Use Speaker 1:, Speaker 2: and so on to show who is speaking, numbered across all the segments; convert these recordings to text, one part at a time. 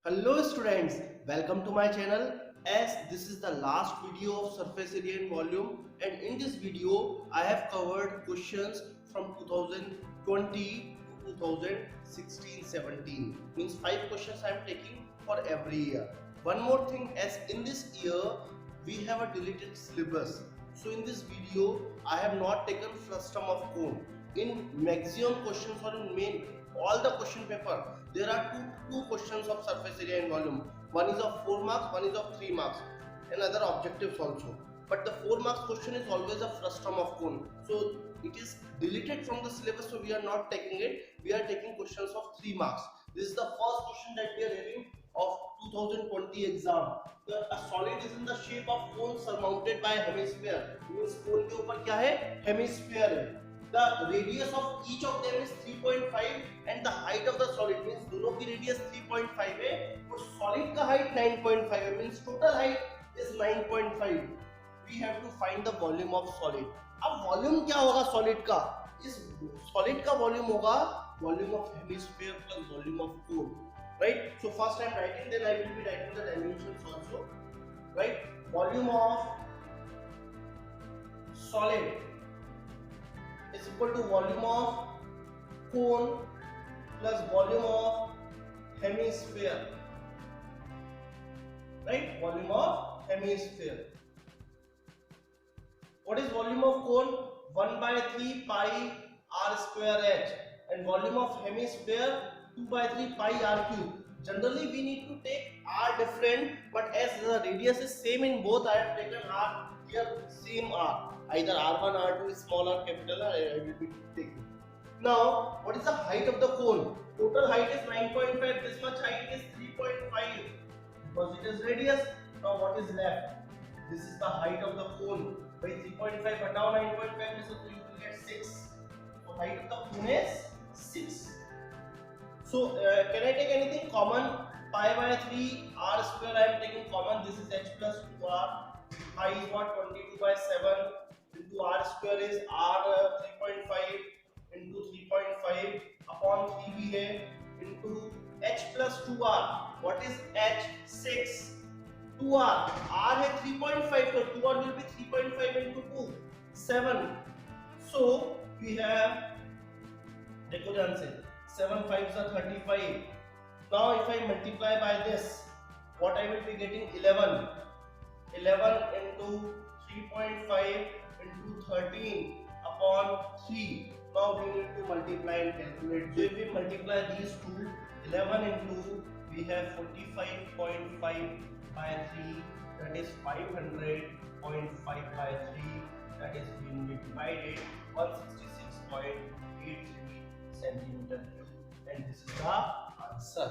Speaker 1: Hello students, welcome to my channel. As this is the last video of surface area and volume, and in this video I have covered questions from 2020 to 2016-17. Means 5 questions I am taking for every year. One more thing, as in this year we have a deleted syllabus. So in this video I have not taken frustum of cone. In maximum questions or in main all the question paper there are two questions of surface area and volume. One is of 4 marks, one is of 3 marks, and other objectives also. But the 4 marks question is always a frustum of cone. So it is deleted from the syllabus, so we are not taking it. We are taking questions of 3 marks. This is the first question that we are having of 2020 exam. A solid is in the shape of cone surmounted by hemisphere. Means cone के ऊपर क्या है? Hemisphere है. The radius of each of them is 3.5 and the height of the solid means दोनों की radius 3.5 है और solid का height 9.5 है means total height is 9.5. We have to find the volume of solid. अब volume क्या होगा solid का? इस solid का volume होगा volume of hemisphere plus volume of cone, right? So first I am writing, then I will be writing the dimensions also, right? Volume of solid is equal to volume of cone plus volume of hemisphere, right? Volume of hemisphere. What is volume of cone? 1 by 3 pi r square h, and volume of hemisphere 2 by 3 pi r cube. Generally we need to take r different, but as the radius is same in both, I have taken r here same r. Either r1, r2 is small or capital, I will be taking. Now, what is the height of the cone? Total height is 9.5. This much height is 3.5 because it is radius. Now, what is left? This is the height of the cone. By 3.5 hटाओ 9.5 so you will get 6. So height of the cone is 6. So can I take anything common? Pi by 3 r square I am taking common. This is h plus 2r. Pi is what? 22 by 7 into r square is r 3.5 into 3.5 upon 3 भी है into h plus 2r. What is h? 6. 2r. r है 3.5 तो 2r will be 3.5 into 2. 7. So we have, देखो ध्यान से, 7 5s are 35. Now if I multiply by this, what I will be getting? 11. 11 into 3.5 into 13 upon 3. Now we need to multiply and calculate. So if we multiply these two, 11 into, we have 45.5 by 3, that is 500.5 by 3, that is being divided 166.83 centimeter cube, and this is the answer.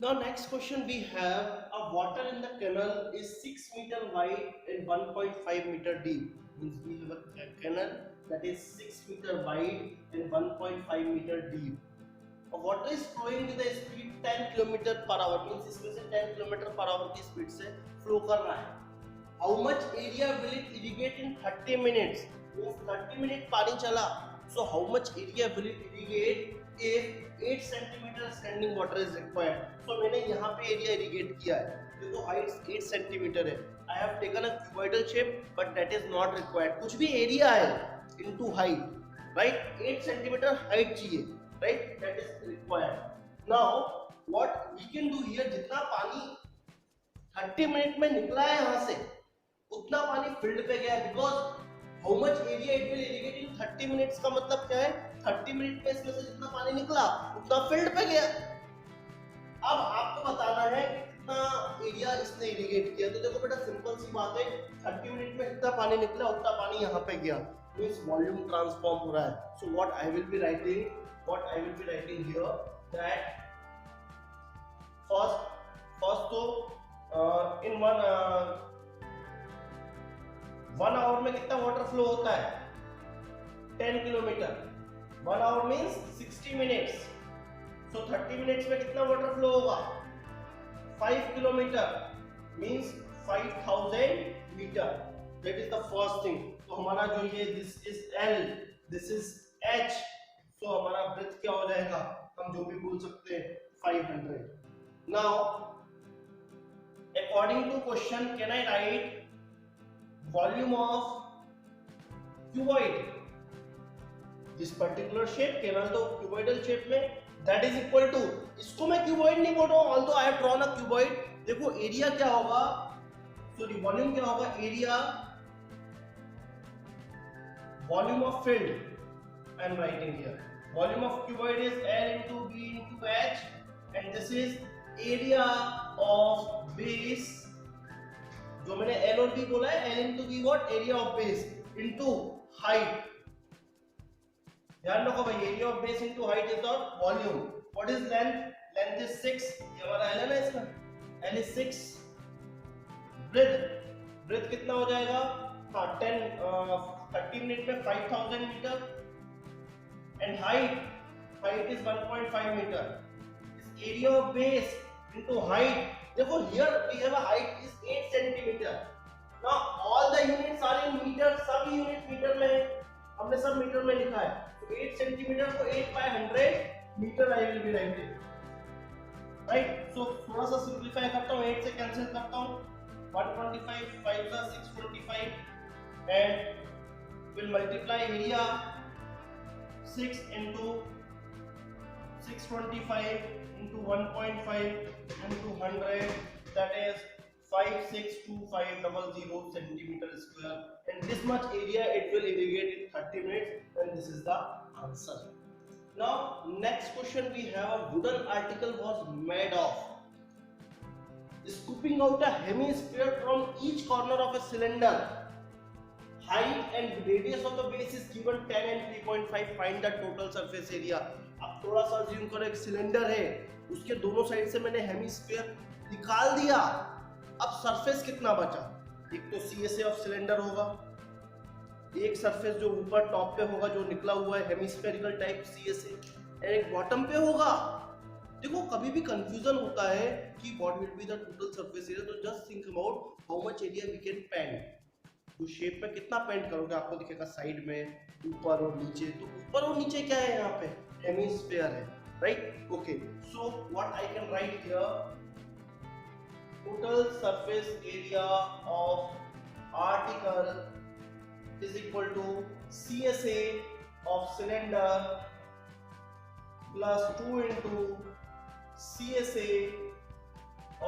Speaker 1: Now next question we have, a water in the canal is 6 meter wide and 1.5 meter deep. Means we have a canal that is 6 meter wide and 1.5 meter deep. A water is flowing with a speed 10 km per hour. Means इसमें से 10 km per hour की speed से flow कर रहा है. How much area will it irrigate in 30 minutes? Means 30 minutes पानी चला. So how much area will it irrigate if 8 centimeter standing water is required? So मैंने यहाँ पे area irrigate किया है. देखो height 8 centimeter है. I have taken a cuboidal shape, but that is not required. कुछ भी area है into height, right? 8 centimeter height चाहिए, right? That is required. Now what we can do here, जितना पानी 30 मिनट में निकला है यहाँ से, उतना पानी फील्ड पे गया है. Because how much area it will irrigate in 30 minutes का मतलब क्या है? 30 मिनट में इसमें से जितना पानी निकला उतना फील्ड पे गया. अब आपको बताना है कितना एरिया इसने इरिगेट किया. तो देखो बेटा, सिंपल सी बात है, 30 मिनट में जितना पानी निकला उतना पानी यहाँ पे गया. मींस वॉल्यूम ट्रांसफॉर्म हो रहा है. So what I will be writing here that first तो इन 1 आवर में कितना वाटर फ्लो होता है? 10 kilometre. 1 hour means 60 minutes. So 30 minutes में कितना वाटर फ्लो होगा? 5 kilometre means 5000 metre. That is the first thing. तो हमारा जो ये this is L, this is H. So हमारा ब्रेथ क्या हो जाएगा? हम जो भी बोल सकते हैं 500. Now according to question, can I write volume of cuboid, this particular shape, केवल तो cuboidal shape में, that is equal to, इसको मैं cuboid नहीं बोल रहा हूँ, although I have drawn a cuboid. देखो एरिया क्या होगा, सॉरी वॉल्यूम क्या होगा, area volume of field I am writing here, volume of cuboid is L into B into H and this is area of base, जो मैंने L और B बोला है, L into B what, area of base into height. ध्यान रखो भाई, area of base into height is the volume. What is length, length is 6, ये हमारा L है ना, इसका L इज 6. ब्रेथ, ब्रेथ कितना हो जाएगा, हाँ 30 मिनट में 5000 metre. And height, height is 1.5 metre. Is area of base into height, देखो here we have a height is 8 centimetre. Now all the units are in metre, सब unit metre में है, हमने सब मीटर में लिखा है. तो 8 सेंटीमीटर को 8/100 metre I will be writing, right. So थोड़ा सा सिंपलीफाई करता हूं, 8 से कैंसिल करता हूं, 125 5 सा 625 and will multiply area 6 into 625 into 1.5 into 100, that is 562,500 centimeter square, and this much area it will irrigate in 30 minutes, and this is the answer. Now next question, we have a wooden article was made of scooping out a hemisphere from each corner of a cylinder. Height and radius of the base is given 10 and 3.5. Find the total surface area. अब थोड़ा सा assume करो एक cylinder है, उसके दोनों side से मैंने हेमिस्फीयर निकाल दिया. अब सरफेस कितना बचा, एक तो CSA ऑफ सिलेंडर होगा, एक सरफेस जो ऊपर टॉप पे होगा जो निकला हुआ है हेमिस्फेरिकल टाइप CSA, और एक बॉटम पे होगा. देखो कभी भी कंफ्यूजन होता है कि what will be the total surface area, तो just think about how much area we can paint. तो शेप में कितना पेंट करोगे, आपको दिखेगा साइड में, ऊपर और नीचे. तो ऊपर और नीचे क्या है, यहाँ पे हेमिस्फीयर है, right. Okay, so what I can write here, total surface area of article is equal to CSA of cylinder plus 2 into CSA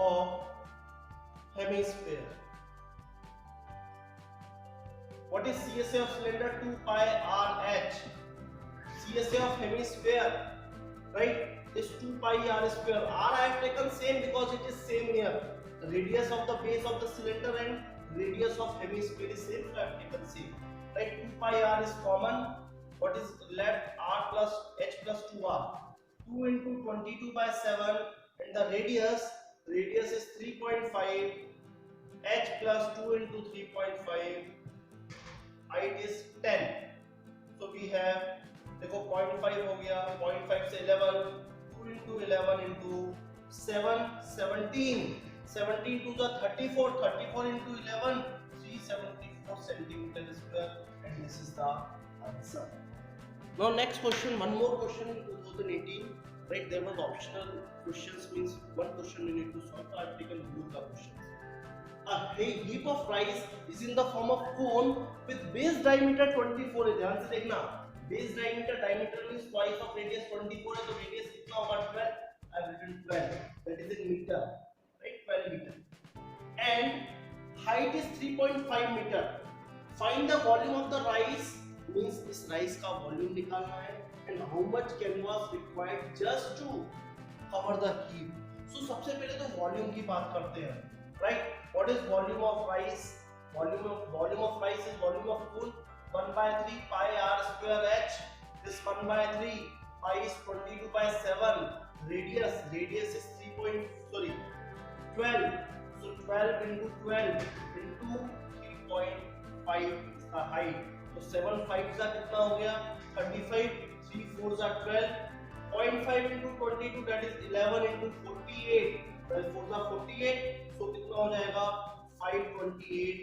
Speaker 1: of hemisphere. What is CSA of cylinder? 2 pi RH. CSA of hemisphere, right, is 2 pi r square. R I have taken same because it is same here. Radius of the base of the cylinder and radius of hemisphere is same, so I have taken same, right. 2 pi r is common. What is left, r plus h plus 2r. 2 into 22/7 and the radius is 3.5. h plus 2 into 3.5, height is 10. So we have, देखो 0.5 हो गया, 0.5 से 11, 2 into 11 into 7, 17. 17 to the 34, 34 into 11, 374 centimeter square, and this is the answer. Now next question, one more question in 2018, right? There was optional questions, means one question you need to solve. I have taken both the questions. A heap of rice is in the form of cone with base diameter 24 है. ध्यान से देखना, base diameter means twice of radius 24 है, तो radius कितना होगा 12. I have written 12, that is in meter. 12 meter, and height is 3.5 meter. Find the volume of the rice, means इस rice का volume निकालना है, and how much canvas required just to cover the heap. So सबसे पहले तो volume की बात करते हैं, right? What is volume of rice? Volume of rice is volume of cone. 1/3 pi r square h. This 1/3 pi is 22/7. Radius is 12. So 12 into 12 into 3.5 is the height. So 7 5 का कितना हो गया 35, 3 4 का 12, 0.5 into 22 that is 11 into 48, 12 4 का 48. So कितना हो जाएगा 528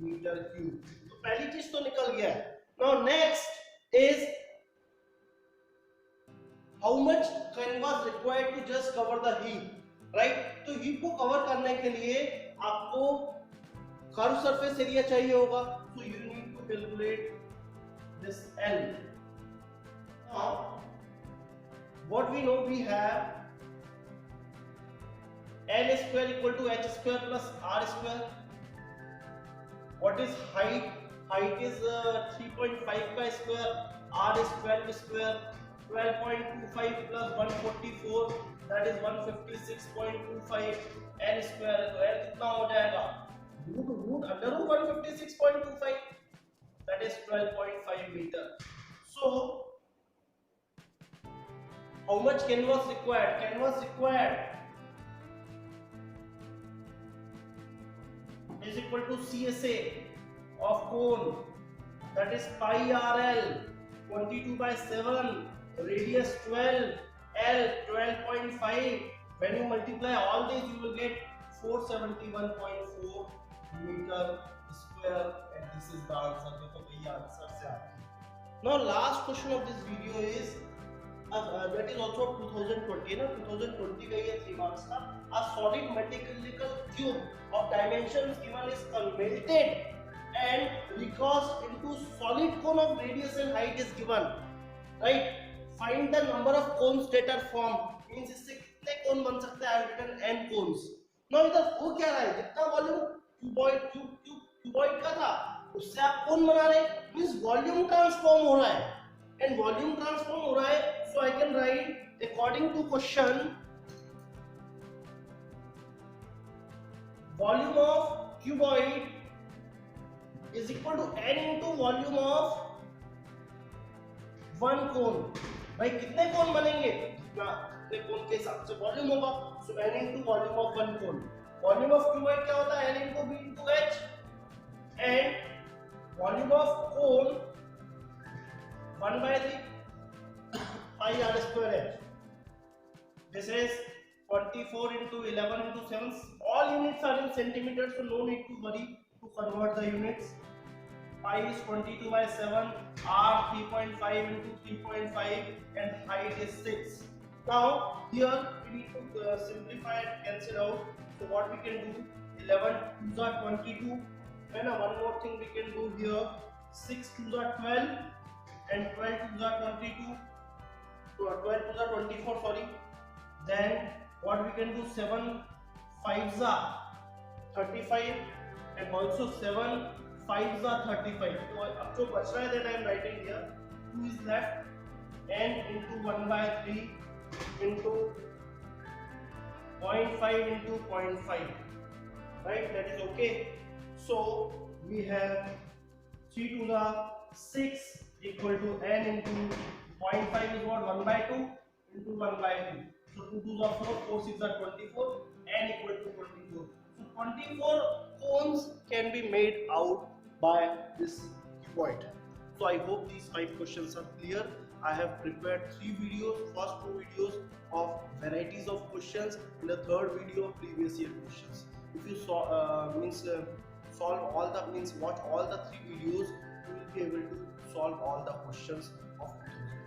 Speaker 1: metre cube. तो पहली चीज तो निकल गया. Now next is how much canvas required to just cover the heap. Right. तो हीप को कवर करने के लिए आपको कर्व सरफेस एरिया चाहिए होगा, so you need to calculate this L. Now, what we know, we have L square equal to H square plus R square. What is height? Height is 3.5 का square, R is 12 square. 12.25 plus 144, that is 156.25 L square. तो L कितना हो जाएगा? Root under root 156.25. That is 12.5 meter. So how much canvas required? Canvas required is equal to CSA of cone, that is pi RL 22 by 7, radius 12, L 12.5. When you multiply all these, you will get 471.4 meter square, and this is the answer. देखो भैया answer से आ गया. Now last question of this video is that is also 2020 ना, 2020 का ये 3 marks था. A solid mathematical cube of dimensions given is melted and recast into solid cone of radius and height is given, right? Find the number of cones that are formed. Means इससे कितने कोन बन सकते हैं? I have written n cones. Now इधर हो क्या रहा है? जितना वॉल्यूम क्यूबॉइड का था उससे आप कोन बना रहे, मींस वॉल्यूम ट्रांसफॉर्म हो रहा है, एंड वॉल्यूम ट्रांसफॉर्म हो रहा है. So I can write according to question, volume of cuboid is equal to n into volume of one cone. भाई कितने कोन बनेंगे? कितने कोन के हिसाब से वॉल्यूम होगा. So n into volume of one cone. Volume of cuboid क्या होता है? N into B into H. And volume of cone 1 by 3 pi R square H. This is 24 into 11 into 7. All units are in centimeters, so no need to worry to convert the units. Pi is 22 by 7, R 3.5 into 3.5, and height is 6. Now here we need to simplify and cancel out. So what we can do? 11 2s are 22, and one more thing we can do here. 6 2s are 12, and 12 2s are 22. 12 2s are 24. Sorry. Then what we can do? 7 5s are 35, and also 7 5s are 35. So अब जो बच रहा है that I am writing here, 2 is left, n into 1 by 3 into 0.5 into 0.5, right? That is okay. So we have 3 to the 6 equal to n into 0.5 is what? 1 by 2 into 1 by 2. So 2 to the 4, 4 6 are 24, n equal to 24. So 24 cones can be made out by this cuboid. So I hope these 5 questions are clear. I have prepared 3 videos, first 2 videos of varieties of questions, and the third video of previous year questions. If you solve all the watch all the 3 videos, you will be able to solve all the questions of 2020.